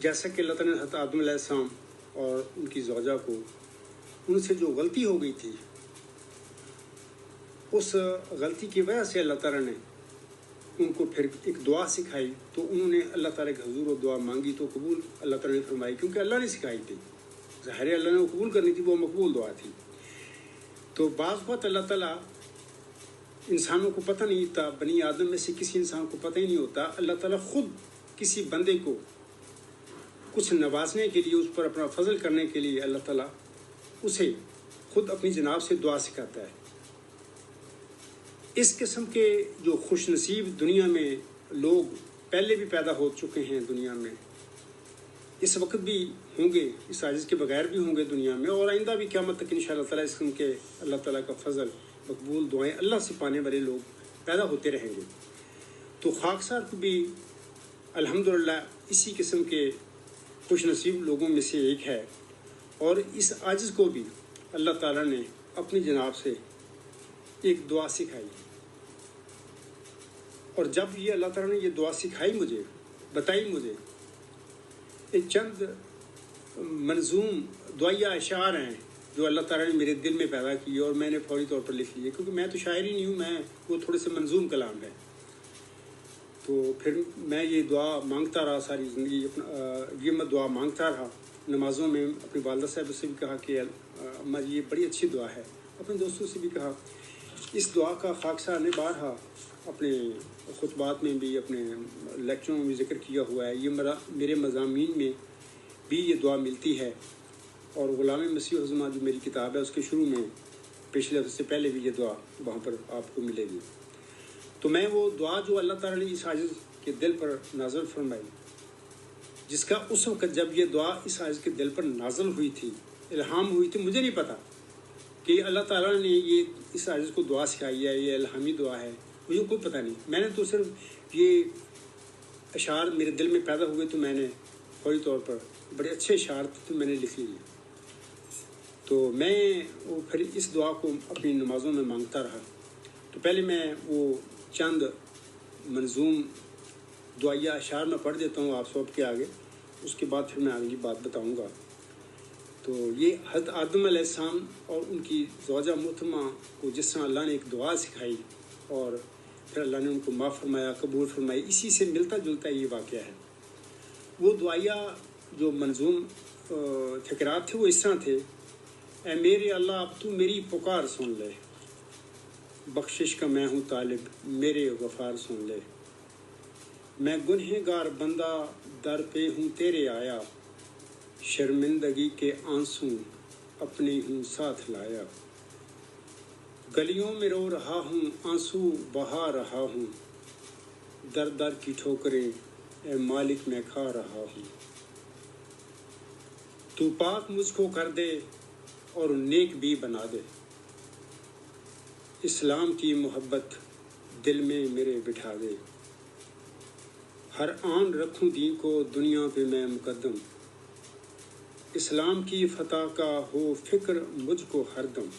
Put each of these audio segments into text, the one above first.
جیسا کہ اللہ تعالیٰ نے حضرت آدم علیہ السلام اور ان کی زوجہ کو ان سے جو غلطی ہو گئی تھی، اس غلطی کی وجہ سے اللہ تعالیٰ نے ان کو پھر ایک دعا سکھائی، تو انہوں نے اللہ تعالیٰ کے حضور و دعا مانگی تو قبول اللہ تعالیٰ نے فرمائی، کیونکہ اللہ نے سکھائی تھی، ظاہر ہے اللہ نے وہ قبول کرنی تھی، وہ مقبول دعا تھی۔ تو بعض وقت اللہ تعالیٰ انسانوں کو پتہ نہیں ہوتا، بنی آدم میں سے کسی انسان کو پتہ ہی نہیں ہوتا، اللہ تعالیٰ خود کسی بندے کو کچھ نوازنے کے لیے، اس پر اپنا فضل کرنے کے لیے اللہ تعالیٰ اسے خود اپنی جناب سے دعا سکھاتا ہے۔ اس قسم کے جو خوش نصیب دنیا میں لوگ پہلے بھی پیدا ہو چکے ہیں، دنیا میں اس وقت بھی ہوں گے، اس عاجز کے بغیر بھی ہوں گے دنیا میں، اور آئندہ بھی قیامت تک انشاءاللہ تعالیٰ اس قسم کے اللہ تعالیٰ کا فضل، مقبول دعائیں اللہ سے پانے والے لوگ پیدا ہوتے رہیں گے۔ تو خاکسار کو بھی الحمدللہ اسی قسم کے خوش نصیب لوگوں میں سے ایک ہے، اور اس عاجز کو بھی اللہ تعالیٰ نے اپنی جناب سے ایک دعا سکھائی، اور جب یہ اللہ تعالیٰ نے یہ دعا سکھائی مجھے، بتائی مجھے، یہ چند منظوم دعائیہ اشعار ہیں جو اللہ تعالیٰ نے میرے دل میں پیدا کیے، اور میں نے فوری طور پر لکھ لیے، کیونکہ میں تو شاعر ہی نہیں ہوں، میں وہ تھوڑے سے منظوم کلام ہے۔ تو پھر میں یہ دعا مانگتا رہا ساری زندگی، یہ میں دعا مانگتا رہا نمازوں میں، اپنی والدہ صاحب سے بھی کہا کہ اماں جی یہ بڑی اچھی دعا ہے، اپنے دوستوں سے بھی کہا۔ اس دعا کا خاکسار نے بارہا اپنے خطبات میں بھی، اپنے لیکچروں میں بھی ذکر کیا ہوا ہے، یہ میرے مضامین میں بھی یہ دعا ملتی ہے، اور غلام مسیح الزماں جو میری کتاب ہے اس کے شروع میں پچھلے ہفتے سے پہلے بھی یہ دعا وہاں پر آپ کو ملے گی۔ تو میں وہ دعا جو اللہ تعالیٰ نے اس عاجز کے دل پر نازل فرمائی، جس کا اس وقت جب یہ دعا اس عاجز کے دل پر نازل ہوئی تھی، الہام ہوئی تھی، مجھے نہیں پتا کہ اللہ تعالیٰ نے یہ اس عاجز کو دعا سکھائی ہے، یہ الہامی دعا ہے، مجھے کوئی پتہ نہیں۔ میں نے تو صرف یہ اشعار میرے دل میں پیدا ہوئے تو میں نے فوری طور پر، بڑے اچھے اشعار تھے تو میں نے لکھ لیے۔ تو میں وہ پھر اس دعا کو اپنی نمازوں میں مانگتا رہا۔ تو پہلے میں وہ چند منظوم دعائیہ اشعار میں پڑھ دیتا ہوں آپ سب کے آگے، اس کے بعد پھر میں آگے بات بتاؤں گا۔ تو یہ حضرت آدم علیہ السلام اور ان کی زوجہ محترمہ کو جس طرح اللہ نے ایک دعا سکھائی اور پھر اللہ نے ان کو معاف فرمایا، قبول فرمائی، اسی سے ملتا جلتا یہ واقعہ ہے۔ وہ دعائیہ جو منظوم فقرات تھے وہ اس طرح تھے: اے میرے اللہ اب تو میری پکار سن لے، بخشش کا میں ہوں طالب، میرے غفار سن لے، میں گنہگار بندہ در پہ ہوں تیرے آیا، شرمندگی کے آنسو اپنے ہوں ساتھ لایا، گلیوں میں رو رہا ہوں آنسو بہا رہا ہوں، در در کی ٹھوکریں اے مالک میں کھا رہا ہوں، تو پاک مجھ کو کر دے اور نیک بھی بنا دے، اسلام کی محبت دل میں میرے بٹھا دے، ہر آن رکھوں دین کو دنیا پہ میں مقدم، اسلام کی فتح کا ہو فکر مجھ کو ہر دم،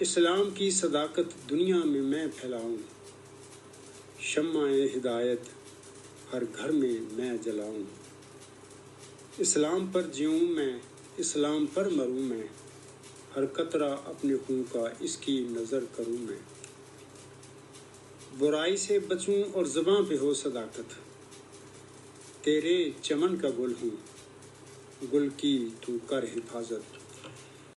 اسلام کی صداقت دنیا میں میں پھیلاؤں، شمع ہدایت ہر گھر میں جلاؤں، اسلام پر جیوں میں اسلام پر مروں میں، ہر قطرہ اپنے خون کا اس کی نظر کروں میں، برائی سے بچوں اور زباں پہ ہو صداقت، تیرے چمن کا گل ہوں گل کی تو کر حفاظت،